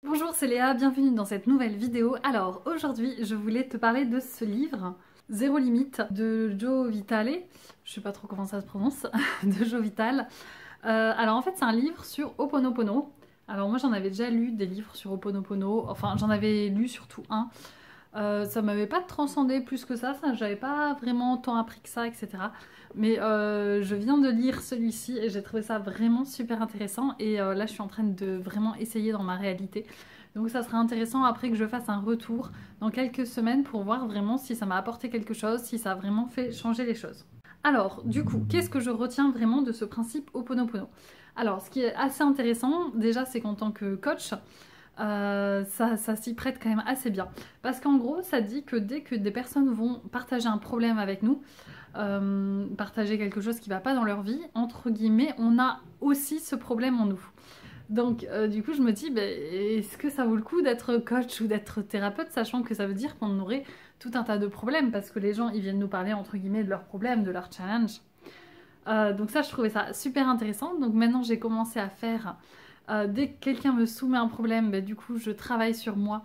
Bonjour, c'est Léa, bienvenue dans cette nouvelle vidéo. Alors aujourd'hui je voulais te parler de ce livre, Zéro Limite de Joe Vitale, je sais pas trop comment ça se prononce, de Joe Vitale. Alors en fait c'est un livre sur Ho'oponopono. Alors moi j'en avais déjà lu des livres sur Ho'oponopono, enfin j'en avais lu surtout un. Ça m'avait pas transcendé plus que ça j'avais pas vraiment tant appris que ça, etc. Mais je viens de lire celui-ci et j'ai trouvé ça vraiment super intéressant et là je suis en train de vraiment essayer dans ma réalité. Donc ça sera intéressant après que je fasse un retour dans quelques semaines pour voir vraiment si ça m'a apporté quelque chose, si ça a vraiment fait changer les choses. Alors, du coup, qu'est-ce que je retiens vraiment de ce principe Ho'oponopono? Alors, ce qui est assez intéressant, déjà, c'est qu'en tant que coach, ça s'y prête quand même assez bien. Parce qu'en gros, ça dit que dès que des personnes vont partager un problème avec nous, partager quelque chose qui va pas dans leur vie, entre guillemets, on a aussi ce problème en nous. Donc du coup je me dis, bah, est-ce que ça vaut le coup d'être coach ou d'être thérapeute, sachant que ça veut dire qu'on aurait tout un tas de problèmes, parce que les gens ils viennent nous parler entre guillemets de leurs problèmes, de leurs challenges. Donc ça je trouvais ça super intéressant. Donc maintenant j'ai commencé à faire, dès que quelqu'un me soumet un problème, bah, du coup je travaille sur moi,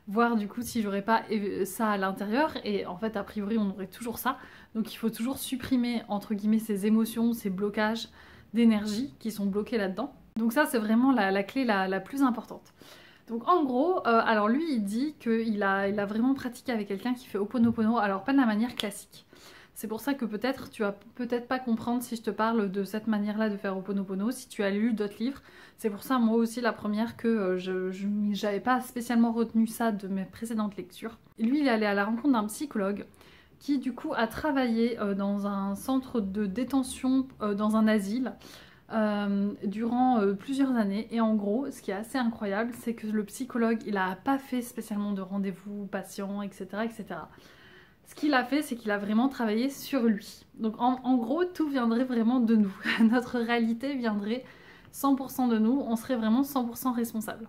voir du coup si j'aurais pas ça à l'intérieur, et en fait a priori on aurait toujours ça. Donc il faut toujours supprimer entre guillemets ces émotions, ces blocages d'énergie qui sont bloqués là-dedans. Donc ça c'est vraiment la clé la plus importante. Donc en gros, alors lui il dit qu'il a vraiment pratiqué avec quelqu'un qui fait Ho'oponopono, alors pas de la manière classique. C'est pour ça que peut-être tu vas peut-être pas comprendre si je te parle de cette manière-là de faire Ho'oponopono, si tu as lu d'autres livres. C'est pour ça moi aussi la première que j'avais pas spécialement retenu ça de mes précédentes lectures. Et lui il est allé à la rencontre d'un psychologue qui du coup a travaillé dans un centre de détention, dans un asile, durant plusieurs années. Et en gros, ce qui est assez incroyable, c'est que le psychologue, il a pas fait spécialement de rendez-vous patients, etc., etc. Ce qu'il a fait, c'est qu'il a vraiment travaillé sur lui. Donc en gros, tout viendrait vraiment de nous. Notre réalité viendrait 100% de nous, on serait vraiment 100% responsable.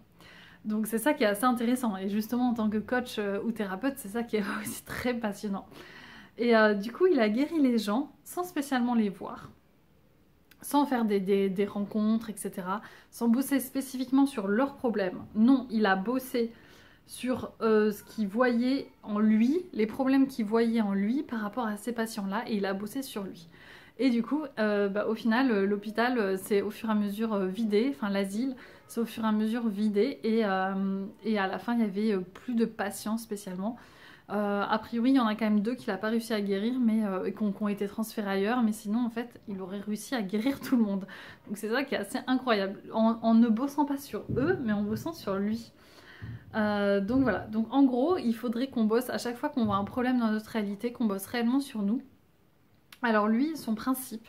Donc c'est ça qui est assez intéressant. Et justement, en tant que coach ou thérapeute, c'est ça qui est aussi très passionnant. Et du coup, il a guéri les gens sans spécialement les voir, sans faire des rencontres, etc. Sans bosser spécifiquement sur leurs problèmes. Non, il a bossé sur ce qu'il voyait en lui, les problèmes qu'il voyait en lui par rapport à ces patients-là, et il a bossé sur lui. Et du coup, au final, l'hôpital s'est au fur et à mesure vidé, enfin l'asile s'est au fur et à mesure vidé, et à la fin, il y avait plus de patients spécialement. A priori, il y en a quand même 2 qu'il n'a pas réussi à guérir, mais qui ont été transférés ailleurs, mais sinon, en fait, il aurait réussi à guérir tout le monde. Donc c'est ça qui est assez incroyable, en ne bossant pas sur eux, mais en bossant sur lui. Donc voilà, donc en gros, il faudrait qu'on bosse à chaque fois qu'on voit un problème dans notre réalité, qu'on bosse réellement sur nous. Alors lui, son principe,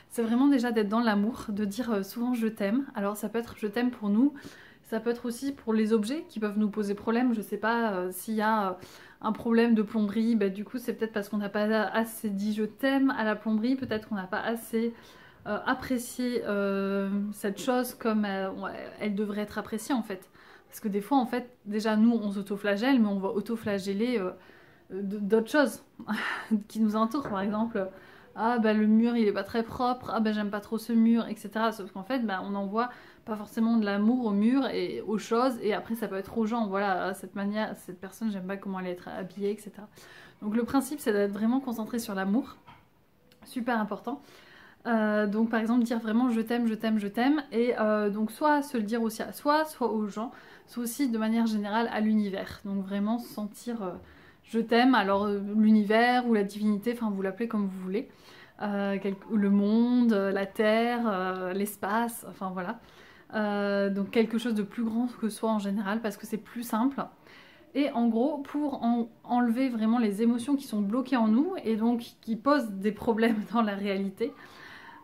c'est vraiment déjà d'être dans l'amour, de dire souvent je t'aime. Alors ça peut être je t'aime pour nous, ça peut être aussi pour les objets qui peuvent nous poser problème. Je sais pas, s'il y a un problème de plomberie, bah, du coup c'est peut-être parce qu'on n'a pas assez dit je t'aime à la plomberie, peut-être qu'on n'a pas assez apprécié cette chose comme elle devrait être appréciée en fait. Parce que des fois en fait, déjà nous on s'autoflagelle, mais on va autoflageller d'autres choses qui nous entourent, par exemple. Ah bah le mur il est pas très propre, ah bah j'aime pas trop ce mur, etc. Sauf qu'en fait bah, on envoie pas forcément de l'amour au mur et aux choses, et après ça peut être aux gens, voilà, cette manière, cette personne j'aime pas comment elle est habillée, etc. Donc le principe c'est d'être vraiment concentré sur l'amour, super important. Donc par exemple dire vraiment je t'aime, je t'aime, je t'aime, et donc soit se le dire aussi à soi, soit aux gens, soit aussi de manière générale à l'univers. Donc vraiment sentir je t'aime, alors l'univers ou la divinité, enfin vous l'appelez comme vous voulez, le monde, la terre, l'espace, enfin voilà. Donc quelque chose de plus grand que soi en général, parce que c'est plus simple. Et en gros, pour enlever vraiment les émotions qui sont bloquées en nous et donc qui posent des problèmes dans la réalité,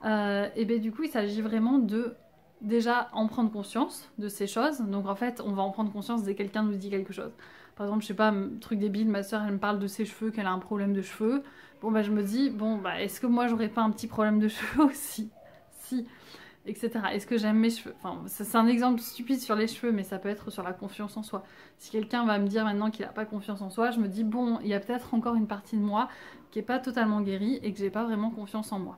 et bien du coup il s'agit vraiment de déjà en prendre conscience de ces choses. Donc en fait on va en prendre conscience dès que quelqu'un nous dit quelque chose. Par exemple, je sais pas, truc débile, ma soeur elle me parle de ses cheveux, qu'elle a un problème de cheveux. Bon bah je me dis, bon bah est-ce que moi j'aurais pas un petit problème de cheveux aussi? Si, etc. Est-ce que j'aime mes cheveux? Enfin, c'est un exemple stupide sur les cheveux, mais ça peut être sur la confiance en soi. Si quelqu'un va me dire maintenant qu'il a pas confiance en soi, je me dis, bon, il y a peut-être encore une partie de moi qui est pas totalement guérie et que j'ai pas vraiment confiance en moi.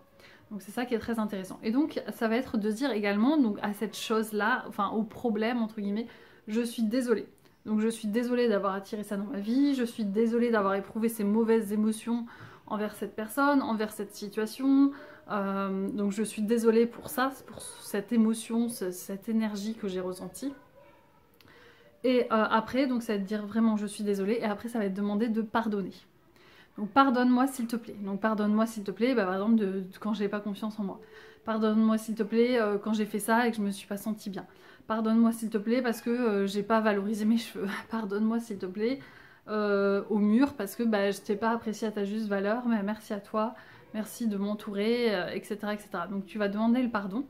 Donc c'est ça qui est très intéressant. Et donc ça va être de dire également donc, à cette chose-là, enfin au problème entre guillemets, je suis désolée. Donc je suis désolée d'avoir attiré ça dans ma vie, je suis désolée d'avoir éprouvé ces mauvaises émotions envers cette personne, envers cette situation. Donc je suis désolée pour ça, pour cette émotion, cette énergie que j'ai ressentie. Et après, donc ça va être dire vraiment je suis désolée, et après ça va être demander de pardonner. Donc pardonne-moi s'il te plaît. Donc pardonne-moi s'il te plaît, bah, par exemple quand j'ai pas confiance en moi. Pardonne-moi s'il te plaît quand j'ai fait ça et que je me suis pas sentie bien. Pardonne-moi s'il te plaît parce que j'ai pas valorisé mes cheveux. Pardonne-moi s'il te plaît au mur parce que bah, je t'ai pas apprécié à ta juste valeur, mais merci à toi, merci de m'entourer, etc., etc. Donc tu vas demander le pardon.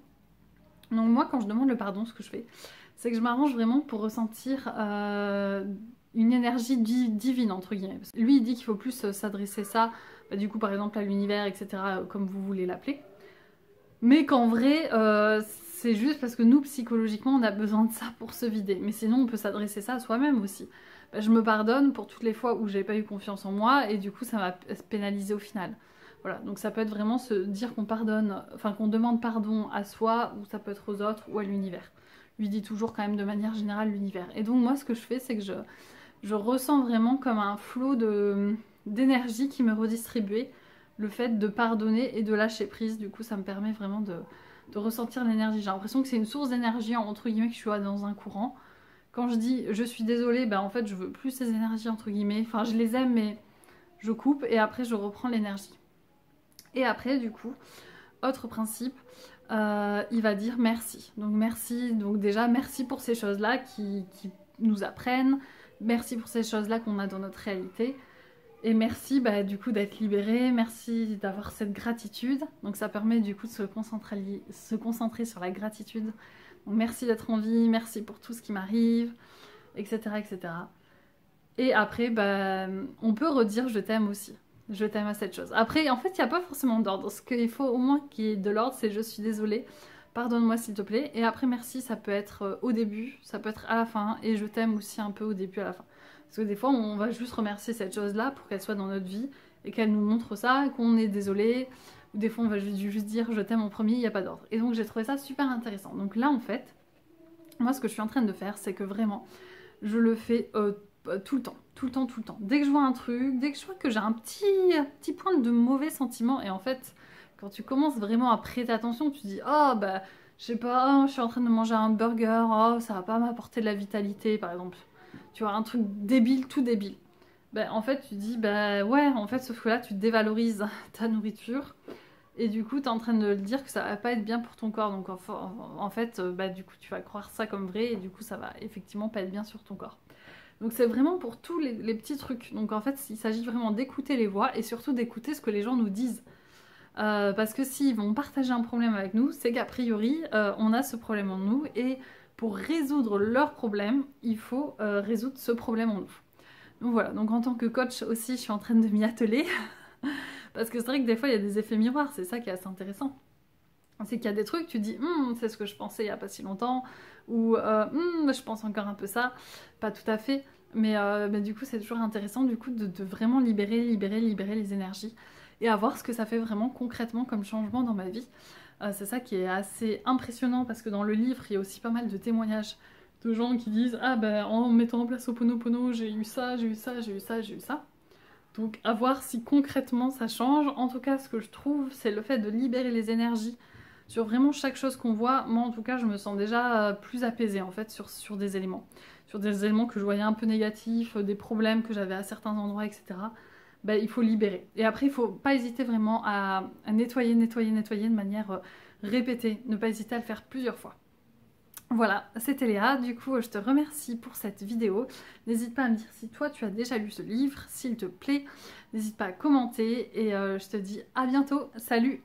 Donc moi quand je demande le pardon, ce que je fais, c'est que je m'arrange vraiment pour ressentir une énergie divine, entre guillemets. Parce que lui, il dit qu'il faut plus s'adresser ça, bah, du coup, par exemple, à l'univers, etc., comme vous voulez l'appeler. Mais qu'en vrai, c'est juste parce que nous, psychologiquement, on a besoin de ça pour se vider. Mais sinon, on peut s'adresser ça à soi-même aussi. Bah, je me pardonne pour toutes les fois où j'ai pas eu confiance en moi, et du coup, ça m'a pénalisé au final. Voilà, donc ça peut être vraiment se dire qu'on pardonne, enfin qu'on demande pardon à soi, ou ça peut être aux autres, ou à l'univers. Lui dit toujours quand même de manière générale l'univers. Et donc moi, ce que je fais, c'est que je ressens vraiment comme un flot d'énergie qui me redistribuait le fait de pardonner et de lâcher prise. Du coup, ça me permet vraiment de ressentir l'énergie. J'ai l'impression que c'est une source d'énergie, entre guillemets, que je suis dans un courant. Quand je dis je suis désolée, bah en fait, je veux plus ces énergies, entre guillemets. Enfin, je les aime, mais je coupe et après, je reprends l'énergie. Et après, du coup, autre principe, il va dire merci. Donc merci, donc déjà merci pour ces choses-là qui nous apprennent, merci pour ces choses-là qu'on a dans notre réalité, et merci bah, du coup d'être libéré, merci d'avoir cette gratitude. Donc ça permet du coup de se concentrer sur la gratitude. Donc merci d'être en vie, merci pour tout ce qui m'arrive, etc., etc. Et après, bah, on peut redire je t'aime aussi. Je t'aime à cette chose. Après, en fait, il n'y a pas forcément d'ordre. Ce qu'il faut au moins qu'il y ait de l'ordre, c'est je suis désolée, pardonne-moi s'il te plaît. Et après, merci, ça peut être au début, ça peut être à la fin. Et je t'aime aussi un peu au début, à la fin. Parce que des fois, on va juste remercier cette chose-là pour qu'elle soit dans notre vie et qu'elle nous montre ça, qu'on est désolé. Ou des fois, on va juste dire je t'aime en premier, il n'y a pas d'ordre. Et donc, j'ai trouvé ça super intéressant. Donc là, en fait, moi, ce que je suis en train de faire, c'est que vraiment, je le fais tout le temps, tout le temps, tout le temps. Dès que je vois un truc, dès que je vois que j'ai un petit point de mauvais sentiment, et en fait, quand tu commences vraiment à prêter attention, tu dis « Oh, bah, je sais pas, je suis en train de manger un burger, oh, ça va pas m'apporter de la vitalité, par exemple. » Tu vois, un truc débile, tout débile. Bah, en fait, tu dis « Bah ouais, en fait, sauf que là, tu dévalorises ta nourriture. » Et du coup, tu es en train de le dire que ça va pas être bien pour ton corps. Donc en fait, bah, du coup, tu vas croire ça comme vrai, et du coup, ça va effectivement pas être bien sur ton corps. Donc c'est vraiment pour tous les petits trucs. Donc en fait, il s'agit vraiment d'écouter les voix et surtout d'écouter ce que les gens nous disent. Parce que s'ils vont partager un problème avec nous, c'est qu'a priori, on a ce problème en nous. Et pour résoudre leur problème, il faut résoudre ce problème en nous. Donc voilà, donc en tant que coach aussi, je suis en train de m'y atteler. Parce que c'est vrai que des fois, il y a des effets miroirs, c'est ça qui est assez intéressant. C'est qu'il y a des trucs, tu dis c'est ce que je pensais il n'y a pas si longtemps, ou je pense encore un peu ça, pas tout à fait, mais du coup c'est toujours intéressant du coup de vraiment libérer les énergies et à voir ce que ça fait vraiment concrètement comme changement dans ma vie. C'est ça qui est assez impressionnant parce que dans le livre il y a aussi pas mal de témoignages de gens qui disent ah ben en mettant en place Ho'oponopono j'ai eu ça, j'ai eu ça, j'ai eu ça, j'ai eu ça. Donc à voir si concrètement ça change. En tout cas ce que je trouve c'est le fait de libérer les énergies sur vraiment chaque chose qu'on voit. Moi en tout cas je me sens déjà plus apaisée en fait sur des éléments. Sur des éléments que je voyais un peu négatifs, des problèmes que j'avais à certains endroits, etc. Ben, il faut libérer. Et après il faut pas hésiter vraiment à nettoyer de manière répétée. Ne pas hésiter à le faire plusieurs fois. Voilà, c'était Léa, du coup je te remercie pour cette vidéo. N'hésite pas à me dire si toi tu as déjà lu ce livre, s'il te plaît. N'hésite pas à commenter et je te dis à bientôt, salut!